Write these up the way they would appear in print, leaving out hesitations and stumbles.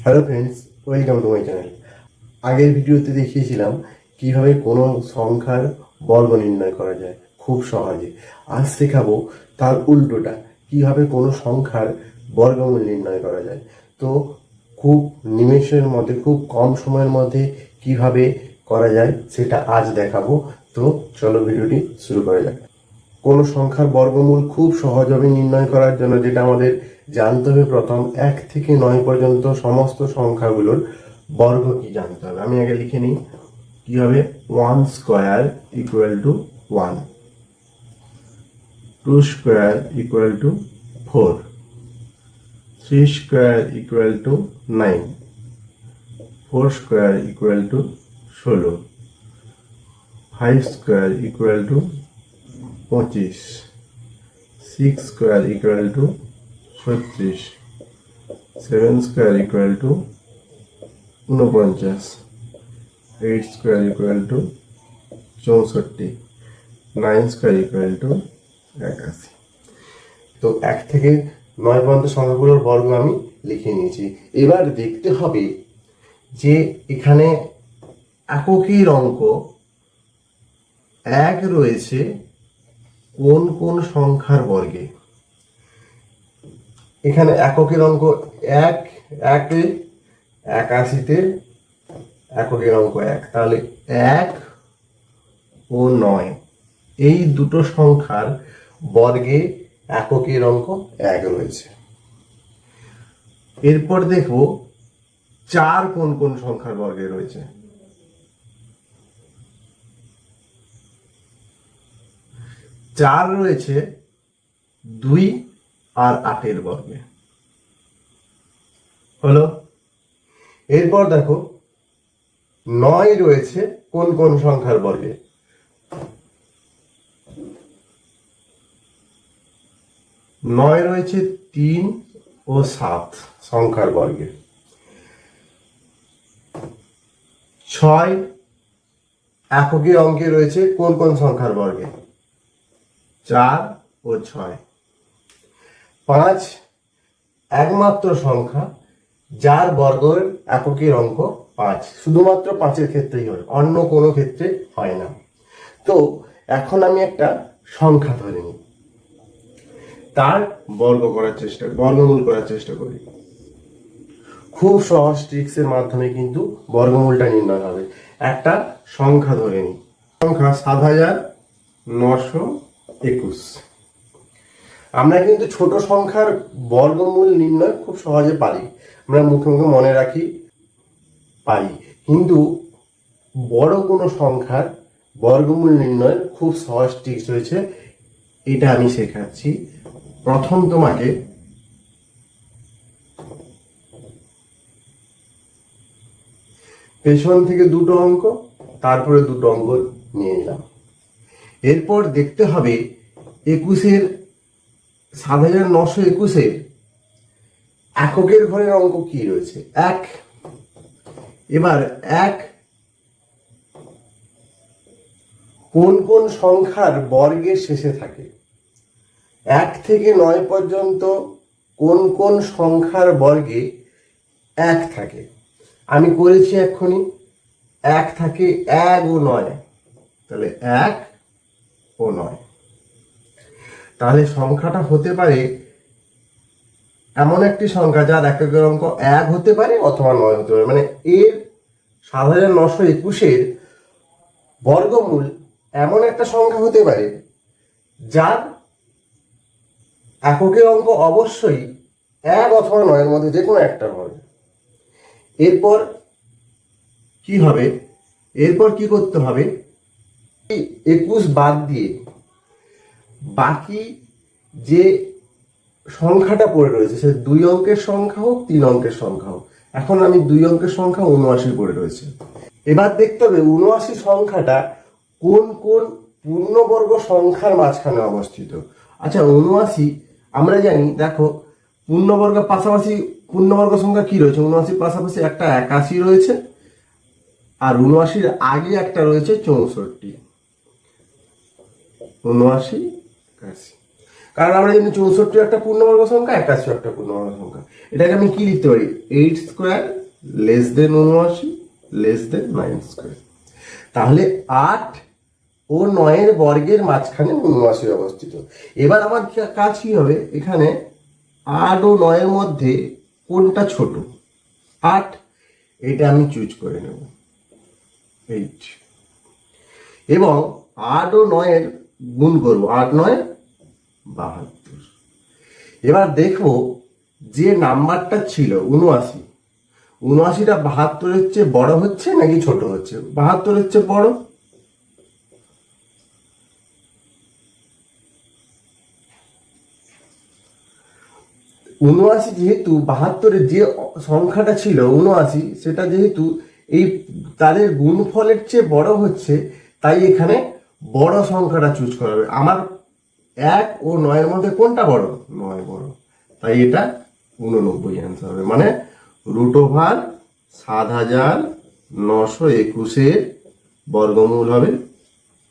Hello friends, welcome to my channel. আগের ভিডিওতে দেখিয়েছিলাম কিভাবে কোনো সংখ্যার বর্গ নির্ণয় করা যায় খুব সহজে। আজ শেখাবো তার উল্টোটা, কিভাবে কোনো সংখ্যার বর্গমূল নির্ণয় করা যায়। তো খুব নিমেষের মধ্যে, খুব কম সময়ের মধ্যে কিভাবে করা যায় সেটা আজ দেখাবো। তো চলো ভিডিওটি শুরু করা যাক। কোনো সংখ্যার বর্গমূল খুব সহজভাবে নির্ণয় করার জন্য যেটা আমাদের জানতে হবে, প্রথম 1 থেকে 9 পর্যন্ত সমস্ত সংখ্যাগুলোর বর্গ কি জানতে হবে। আমি আগে লিখে নিই কি হবে। 1 square equal to 1, 2 square equal to 4, 3 square equal to 9, 4 square equal to 16, 5 square equal to 25, 6 square equal to 36, 7 square equal to 49, 8 square equal to 64, 9 square equal to 81। তো 1 থেকে 9 পর্যন্ত সংখ্যাগুলোর বর্গ আমি লিখে নিয়েছি। এবার দেখতে হবে যে এখানে এককের অঙ্ক 1 রয়েছে কোন কোন সংখ্যার বর্গে। এখানে এককের অঙ্ক 1, 81তে এককের অঙ্ক 1, তাহলে 1 ও 9 এই দুটো সংখ্যার বর্গে এককের অঙ্ক 1 রয়েছে। এরপর দেখব 4 কোন কোন সংখ্যার বর্গে রয়েছে। 4 রয়েছে 2 আর 8 বর্গে। হলো। এরপর দেখো 9 রয়েছে কোন কোন সংখ্যার বর্গে। 9 রয়েছে 3 ও 7 সংখ্যার বর্গে। 6 এককের অঙ্কে রয়েছে কোন কোন সংখ্যার বর্গে। 4 ও 6। 5 একমাত্র সংখ্যা যার বর্গের এককের অঙ্ক 5, শুধুমাত্র 5-এর ক্ষেত্রেই হয়, অন্য কোনো ক্ষেত্রে হয় না। তো এখন আমি একটা সংখ্যা ধরে নিই, তার বর্গমূল করার চেষ্টা করি। খুব সহজ ট্রিক্সের মাধ্যমে কিন্তু বর্গমূলটা নির্ণয় হবে। একটা সংখ্যা ধরে নিই, সংখ্যা 7921। আমরা কিন্তু ছোট সংখ্যার বর্গমূল নির্ণয় খুব সহজে পারি, আমরা মুখে মুখে মনে রাখি পারি, কিন্তু বড় কোনো সংখ্যার বর্গমূল নির্ণয় খুব সহজ ট্রিক্স রয়েছে, এটা আমি শেখাচ্ছি। প্রথম তোমাকে পেছন থেকে দুটো অঙ্ক, তারপরে দুটো অঙ্ক নিয়ে নিলাম। এরপর দেখতে হবে 7921-এর এককের ঘরের অঙ্ক কি রয়েছে। 1। এবার 1 কোন কোন সংখ্যার বর্গের শেষে থাকে। 1 থেকে 9 পর্যন্ত কোন কোন সংখ্যার বর্গে 1 থাকে। আমি করেছি এক্ষুনি। 1 থাকে 1 ও 9, তাহলে 1 ও 9। তাহলে সংখ্যাটা হতে পারে এমন একটি সংখ্যা যার এককের অঙ্ক 1 হতে পারে অথবা 9 হতে পারে। মানে এর 7921-এর বর্গমূল এমন একটা সংখ্যা হতে পারে যার এককের অঙ্ক অবশ্যই 1 অথবা 9-এর মধ্যে যে কোনো একটা হবে। এরপর কি হবে, এরপর কি করতে হবে, 21 বাদ দিয়ে বাকি যে সংখ্যাটা পড়ে রয়েছে, সে 2 অঙ্কের সংখ্যা হোক 3 অঙ্কের সংখ্যা হোক। এখন আমি 2 অঙ্কের সংখ্যা 79 পড়ে রয়েছে। এবার দেখতে হবে 79 সংখ্যাটা কোন কোন পূর্ণবর্গ সংখ্যার মাঝখানে অবস্থিত। আচ্ছা, 79 আমরা জানি, দেখো পূর্ণবর্গের পাশাপাশি পূর্ণবর্গ সংখ্যা কি রয়েছে। 79 পাশাপাশি একটা 81 রয়েছে, আর 79-র আগে একটা রয়েছে 64। 79, 81। কারণ আমরা জানি 64 একটা পূর্ণবর্গ সংখ্যা, 81 একটা পূর্ণবর্গ সংখ্যা। এটাকে আমি কি লিখতে পারি? 8 square less than 79 less than 9 square. তাহলে 8 ও 9 বর্গের মাঝখানে 79 অবস্থিত। এবার আমার কাজ কি হবে? এখানে 8 ও 9 মধ্যে কোনটা ছোট? 8, এটা আমি চুজ করে নেব 8, এবং 8 ও 9 গুণ করবো, 8 9 72। এবার দেখবো যে নাম্বারটা ছিল 79, 79টা 72-এর চেয়ে বড় হচ্ছে নাকি ছোট হচ্ছে? 72-এর চেয়ে বড়। উনআশি যেহেতু 72-এর যে সংখ্যাটা ছিল 79, সেটা যেহেতু এই তাদের গুণফলের চেয়ে বড় হচ্ছে, তাই এখানে বড় সংখ্যাটা চুজ করা হবে। আমার 1 ও 9-এর মধ্যে কোনটা বড়? 9 বড়, তাই এটা 89 অ্যান্সার হবে। মানে √7,921 বর্গমূল হবে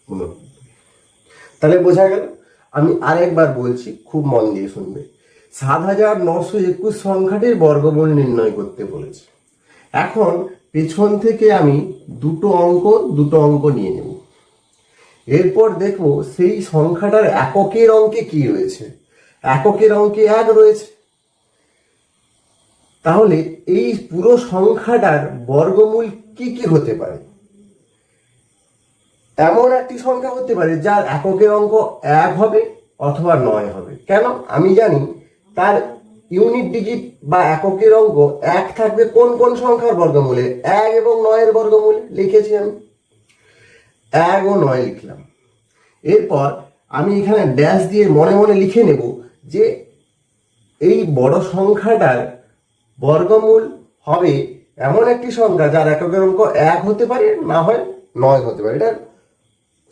89। তাহলে বোঝা গেল। আমি আরেকবার বলছি, খুব মন দিয়ে শুনবে। 7,921 সংখ্যাটির বর্গমূল নির্ণয় করতে বলেছে। এখন পেছন থেকে আমি দুটো অঙ্ক নিয়ে নেব। এরপর দেখব সেই সংখ্যাটার এককের অঙ্কে কি রয়েছে। এককের অঙ্কে 1 রয়েছে। তাহলে এই পুরো সংখ্যাটার বর্গমূল কি কি হতে পারে? এমন একটি সংখ্যা হতে পারে যার এককের অঙ্ক 1 হবে অথবা 9 হবে। কেন? আমি জানি তার ইউনিট ডিজিট বা এককের অঙ্ক 1 থাকবে কোন কোন সংখ্যার বর্গমূলে? 1 এবং 9-এর বর্গমূলে। লিখেছি আমি 1 ও 9 লিখলাম। এরপর আমি এখানে ড্যাশ দিয়ে মনে মনে লিখে নেব যে এই বড় সংখ্যাটার বর্গমূল হবে এমন একটি সংখ্যা যার এককের অঙ্ক 1 হতে পারে, না হয় 9 হতে পারে। এটার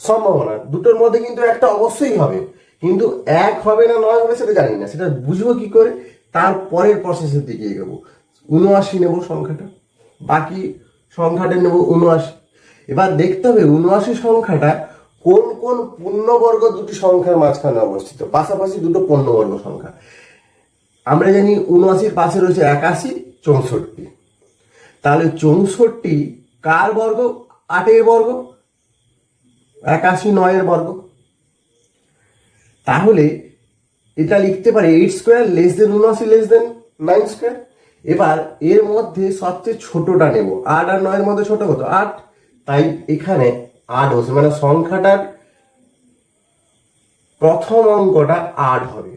সম্ভাবনা দুটোর মধ্যে কিন্তু একটা অবশ্যই হবে, কিন্তু 1 হবে না 9 হবে সেটা জানি না। সেটা বুঝবো কি করে? তার পরের প্রসেসের দিকে এগোবো। 79 নেব সংখ্যাটা, বাকি সংখ্যাটা নেব 79। এবার দেখতে হবে 79 সংখ্যাটা কোন কোন পূর্ণবর্গ দুটি সংখ্যার মাঝখানে অবস্থিত, পাশাপাশি দুটো পূর্ণবর্গ সংখ্যা। আমরা জানি 79-র পাশে রয়েছে 81, 64। তাহলে 64 কার বর্গ? 8-এর বর্গ। 81 9-এর বর্গ। তাহলে এটা লিখতে পারি 8 square less than 79 less than 9 square. এবার এর মধ্যে সবচেয়ে ছোটটা নেব। 8 আর 9-এর মধ্যে ছোট কত? 8। তাই এখানে 8 হচ্ছে, মানে সংখ্যাটার প্রথম অঙ্কটা 8 হবে।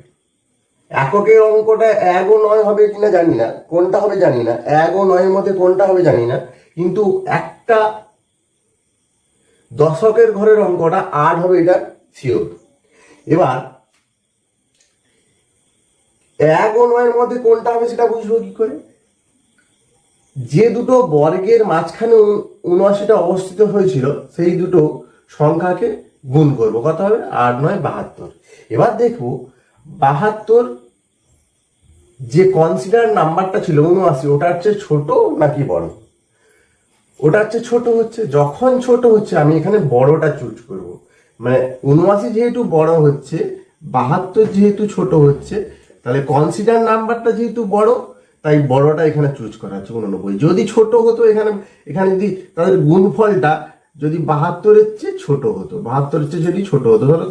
এককের অঙ্কটা 1 ও 9 হবে কিনা জানি না, কোনটা হবে জানি না, 1 ও 9-এর মধ্যে কোনটা হবে জানি না, কিন্তু একটা দশকের ঘরের অঙ্কটা 8 হবে, এটা শিওর। এবার 1 ও 9-এর মধ্যে কোনটা হবে সেটা বুঝবো কি করে? যে দুটো বর্গের মাঝখানে 79টা অবস্থিত হয়েছিল সেই দুটো সংখ্যাকে গুণ করবো। কত হবে? 8 9 72। এবার দেখবো 72 যে কনসিডার নাম্বারটা ছিল 79, ওটার চেয়ে ছোট নাকি বড়? ওটার চেয়ে ছোট হচ্ছে। যখন ছোট হচ্ছে আমি এখানে বড়টা চুজ করব। মানে 79 যেহেতু বড় হচ্ছে, 72 যেহেতু ছোট হচ্ছে, তাহলে কনসিডার নাম্বারটা যেহেতু বড়, তাই বড়টা এখানে চুজ করা হচ্ছে 89। যদি ছোট হতো এখানে যদি তাদের গুণফলটা যদি 72-এর চেয়ে ছোট হতো, 72-এর চেয়ে যদি ছোট হতো, ধরো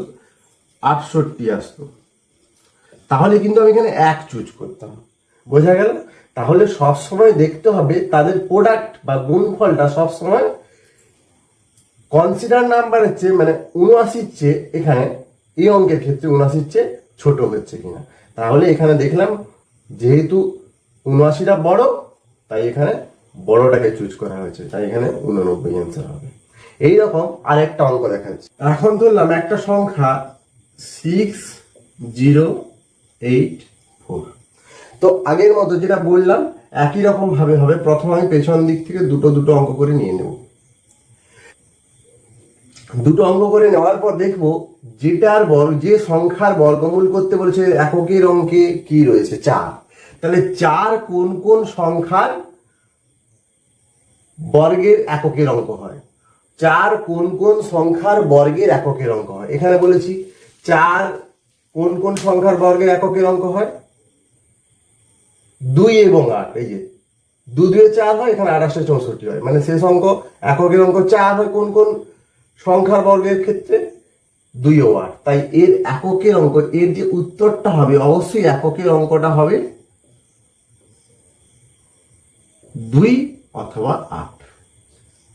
68 আসতো, তাহলে কিন্তু আমি এখানে 1 চুজ করতাম। বোঝা গেল? তাহলে সবসময় দেখতে হবে তাদের প্রোডাক্ট বা গুণফলটা সবসময় কনসিডার নাম্বারের চেয়ে, মানে 79-র চেয়ে, এখানে এই অঙ্কের ক্ষেত্রে 79-র চেয়ে ছোট হচ্ছে কিনা। তাহলে এখানে দেখলাম যেহেতু 79টা বড়, তাই এখানে বড়টাকে চুজ করা হয়েছে, তাই এখানে 89 অ্যান্সার হবে। এইরকম আরেকটা অঙ্ক দেখাচ্ছি। এখন ধরলাম একটা সংখ্যা 6084। তো আগের মতো যেটা বললাম একই রকম ভাবে হবে। প্রথমে আমি পেছন দিক থেকে দুটো অঙ্ক করে নিয়ে নেব। দুটো অঙ্ক করে নেওয়ার পর দেখবো যে সংখ্যার বর্গমূল করতে বলেছে এককের অঙ্কে কি রয়েছে? 4। তাহলে 4 কোন কোন সংখ্যার বর্গের এককের অঙ্ক হয়? 4 কোন কোন সংখ্যার বর্গের এককের অঙ্ক হয়? এখানে বলেছি 4 কোন কোন সংখ্যার বর্গের এককের অঙ্ক হয়? 2 এবং 8। এই যে 2 2 4 হয়, এখানে 28 64 হয়, মানে শেষ অঙ্ক এককের অঙ্ক 4 হয় কোন কোন সংখ্যার বর্গের ক্ষেত্রে? 2 ও 8। তাই এর এককের অঙ্ক, এর যে উত্তরটা হবে অবশ্যই এককের অঙ্কটা হবে 2 অথবা 8।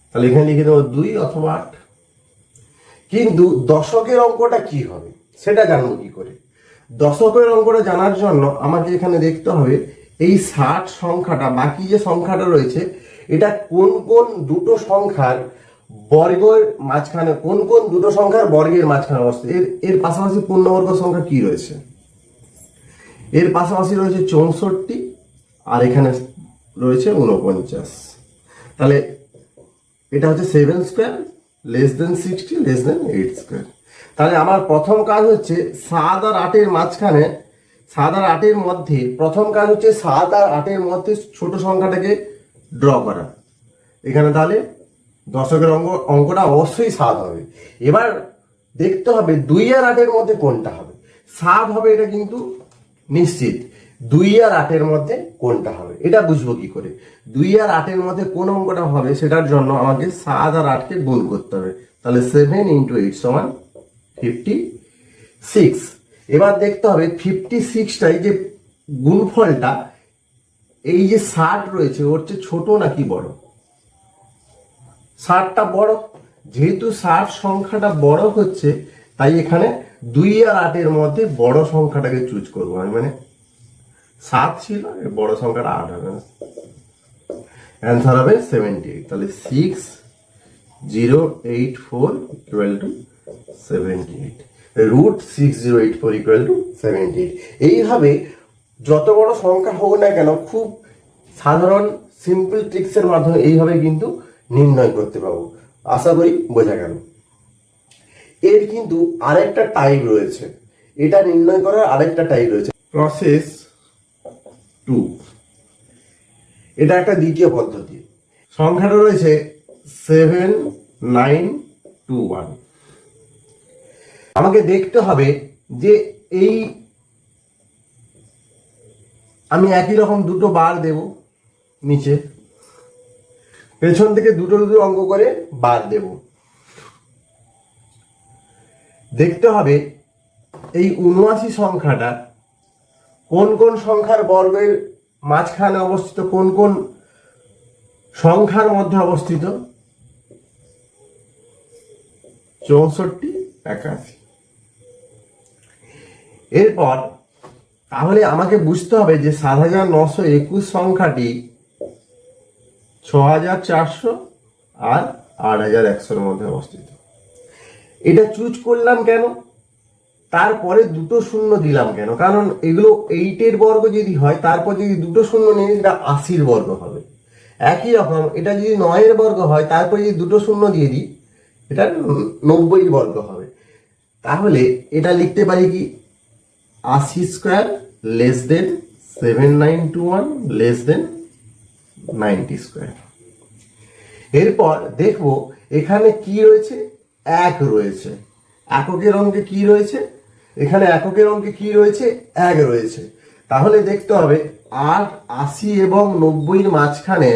তাহলে এখানে লিখে দেবো 2 অথবা 8। কিন্তু দশকের অঙ্কটা কি হবে সেটা জানবো কি করে? দশকের অঙ্কটা জানার জন্য আমাকে এখানে দেখতে হবে এই 60 সংখ্যাটা, বাকি যে সংখ্যাটা রয়েছে, এটা কোন কোন দুটো সংখ্যার বর্গের মাঝখানে, কোন কোন দুটো সংখ্যার বর্গের মাঝখানে অবস্থিত। এর পাশাপাশি পূর্ণবর্গ সংখ্যা কি রয়েছে? এর পাশাপাশি রয়েছে 64, আর এখানে রয়েছে 49। তাহলে এটা হচ্ছে 7 square less than 60 less than 8 square. তাহলে আমার প্রথম কাজ হচ্ছে 7 আর 8-এর মাঝখানে, 7 আর 8-এর মধ্যে প্রথম কাজ হচ্ছে 7 আর 8-এর মধ্যে ছোট সংখ্যাটাকে ড্র করা। এখানে তাহলে দশকের অঙ্কটা অবশ্যই 7 হবে। এবার দেখতে হবে 2 আর 8-এর মধ্যে কোনটা হবে। 7 হবে, এটা কিন্তু নিশ্চিত। 2 আর 8-এর মধ্যে কোনটা হবে এটা বুঝবো কি করে? 2 আর 8-এর মধ্যে কোন অঙ্কটা হবে সেটার জন্য আমাকে 7 আর 8-কে গুণ করতে হবে। তাহলে 7 × 8 সমান 56। এবার দেখতে হবে 56টাই যে গুণফলটা, এই যে 60 রয়েছে ওর চেয়ে ছোট নাকি বড়? 60টা বড়। যেহেতু 60 সংখ্যাটা বড় হচ্ছে, তাই এখানে 2 আর 8-এর মধ্যে বড় সংখ্যাটাকে চুজ করবো আমি। মানে 7 ছিল, বড় সংখ্যাটা 8 হবে, অ্যান্সার হবে 78। তাহলে 6084 = 78, √6084 = 78। এইভাবে যত বড় সংখ্যা হোক না কেন, খুব সাধারণ সিম্পল ট্রিক্সের মাধ্যমে এইভাবে কিন্তু নির্ণয় করতে পারবো। আশা করি বোঝা গেল। এর কিন্তু আরেকটা টাইপ রয়েছে, এটা নির্ণয় করার আরেকটা টাইপ রয়েছে, প্রসেস 2। এটা একটা দ্বিতীয় পদ্ধতি। সংখ্যাটা রয়েছে 7921। আমাকে দেখতে হবে যে এই আমি একই রকম দুটো বার দেব, নিচে পেছন থেকে দুটো দুটো অঙ্ক করে বার দেব। দেখতে হবে এই 79 সংখ্যাটা কোন কোন সংখ্যার বর্গের মাঝখানে অবস্থিত, কোন কোন সংখ্যার মধ্যে অবস্থিত? 64, 81। এরপর তাহলে আমাকে বুঝতে হবে যে 7921 সংখ্যাটি 6400 আর 8100-এর মধ্যে অবস্থিত। এটা চুজ করলাম কেন? তারপরে দুটো শূন্য দিলাম কেন? কারণ এগুলো 8-এর বর্গ যদি হয়, তারপর যদি দুটো শূন্য নিই, এটা 80-র বর্গ হবে। একই রকম এটা যদি 9-এর বর্গ হয়, তারপর যদি দুটো শূন্য দিয়ে দিই, এটা 90-এর বর্গ হবে। তাহলে এটা লিখতে পারি কি 80² লেস দেন 7921 লেস দেন 90²। এরপর দেখবো এখানে কি রয়েছে, 1 রয়েছে। এককের অঙ্কে কি রয়েছে? এখানে এককের অঙ্কে কি রয়েছে? 1 রয়েছে। তাহলে দেখতে হবে 8, 80 এবং 90-এর মাঝখানে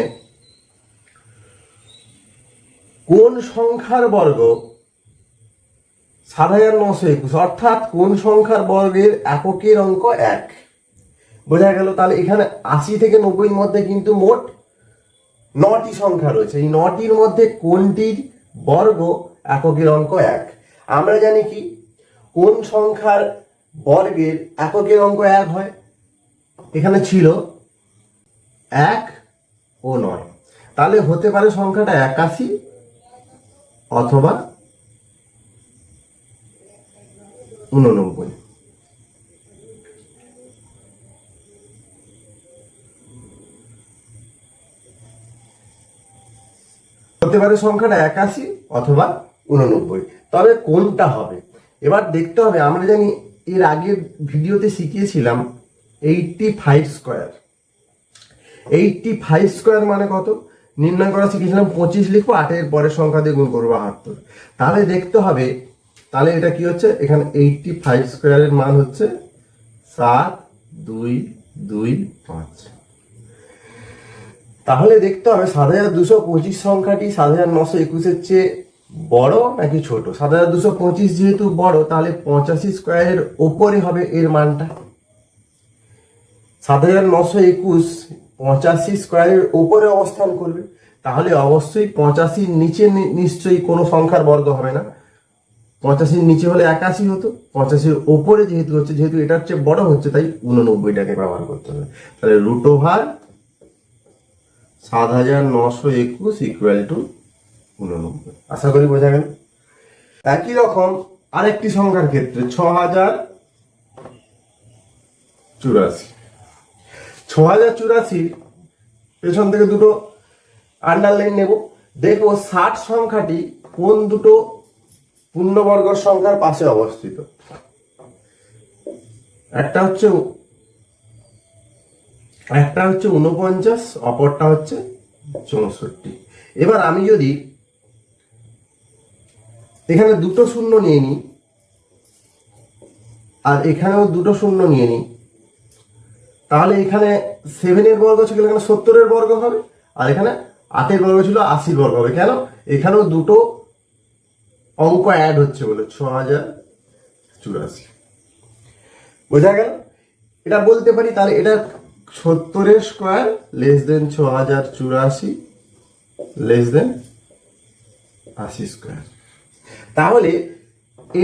কোন সংখ্যার বর্গ 7921, অর্থাৎ কোন সংখ্যার বর্গের এককের অঙ্ক 1। বোঝা গেল? তাহলে এখানে 80 থেকে 90-এর মধ্যে কিন্তু মোট 9টি সংখ্যা রয়েছে। এই 9টির মধ্যে কোনটির বর্গ এককের অঙ্ক 1? আমরা জানি কি কোন সংখ্যার বর্গের এককের অঙ্ক 1 হয়? এখানে ছিল 1 ও 9। তাহলে হতে পারে সংখ্যাটা 81 অথবা 89। হতে পারে সংখ্যাটা 81 অথবা 89। তবে কোনটা হবে এবার দেখতে হবে। আমরা জানি এর আগের ভিডিওতে শিখিয়েছিলাম 85²। 85² মানে কত নির্ণয় করা শিখেছিলাম। 25 লিখবো, 8-এর পরের সংখ্যা দিয়ে গুণ করবো 72। তাহলে দেখতে হবে তাহলে এটা কি হচ্ছে, এখানে 85 স্কোয়ারের মান হচ্ছে 7225। তাহলে দেখতে হবে 7225 সংখ্যাটি 7921 চেয়ে বড় নাকি ছোট। 7225 যেহেতু বড়, তাহলে 85 স্কোয়ারের ওপরে হবে এর মানটা। 7921 85 স্কোয়ারের ওপরে অবস্থান করবে, তাহলে অবশ্যই 85 নিচে নিশ্চয়ই কোনো সংখ্যার বর্গ হবে না। 85 নিচে হলে 81 হতো, 85 ওপরে যেহেতু হচ্ছে, যেহেতু এটা হচ্ছে বড় হচ্ছে, তাই 89টাকে ব্যবহার করতে হবে। তাহলে রুট ওভার 7921 ইকুয়াল টু 89। আশা করি বোঝা গেল। একই রকম আরেকটি সংখ্যার ক্ষেত্রে 6084। 6084 পেছন থেকে দুটো আন্ডারলাইন নেব, দেখবো 60 সংখ্যাটি কোন দুটো পূর্ণবর্গ সংখ্যার পাশে অবস্থিত। একটা হচ্ছে 49, অপরটা হচ্ছে 64। এবার আমি যদি এখানে দুটো শূন্য নিয়ে নিই আর এখানেও দুটো শূন্য নিয়ে নিই, তাহলে এখানে 7 এর বর্গ ছিল, এখানে 70 এর বর্গ হবে, আর এখানে 8 এর বর্গ ছিল 80 বর্গ হবে। কেন? এখানেও দুটো অঙ্ক অ্যাড হচ্ছে বলে 6084। বোঝা গেল? এটা বলতে পারি তাহলে এটা 70 square less than 6084 less than 80 square. তাহলে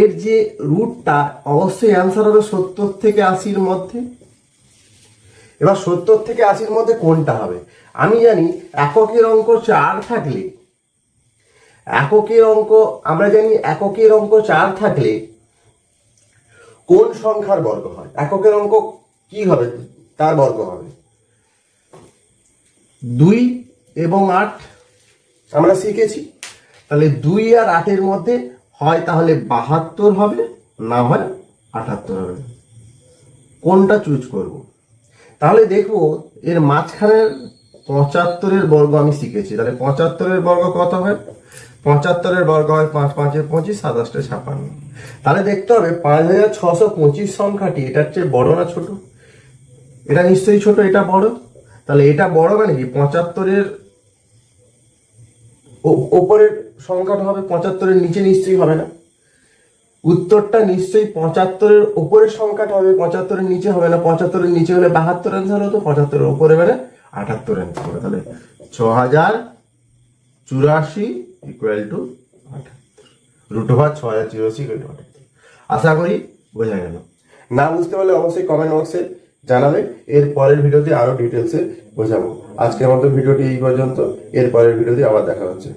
এর যে রুটটা অবশ্যই অ্যান্সার হবে 70 থেকে 80-র মধ্যে। এবার 70 থেকে 80-র মধ্যে কোনটা হবে? আমি জানি এককের অঙ্ক 4 থাকলে, আমরা জানি এককের অঙ্ক 4 থাকলে কোন সংখ্যার বর্গ হয়? এককের অঙ্ক কি হবে? তার বর্গ হবে 2 এবং 8 আমরা শিখেছি। তাহলে 2 আর 8-এর মধ্যে হয় তাহলে 72 হবে, না হয় 78 হবে। কোনটা চুজ করব? তাহলে দেখবো এর মাঝখানের 75-এর বর্গ আমি শিখেছি। তাহলে 75-এর বর্গ কত হয়? 75-এর বর্গ হয় 5 5 25, 27 56। তাহলে দেখতে হবে 5625 সংখ্যাটি এটার চেয়ে বড় না ছোট? এটা নিশ্চয়ই ছোট, এটা বড়। তাহলে এটা বড় মানে কি 75-এর ওপরের সংখ্যাটা হবে, 75-এর নিচে নিশ্চয়ই হবে না। উত্তরটা নিশ্চয়ই 75-এর ওপরের সংখ্যাটা হবে, 75-এর নিচে হবে না। 75-এর নিচে হলে 72 অ্যান্সার হতো, 75-এর ওপরে মানে 78 অ্যান্সার হবে। তাহলে 6084 equal to 78, root over 6084 equal to 78। আশা করি বোঝা গেল। না বুঝতে পারলে অবশ্যই কমেন্ট বক্সে জানাবে, এর পরের ভিডিওতে আরো ডিটেলসে বোঝাবো। আজকের মতো ভিডিওটি এই পর্যন্ত, এর পরের ভিডিওতে আবার দেখা হচ্ছে।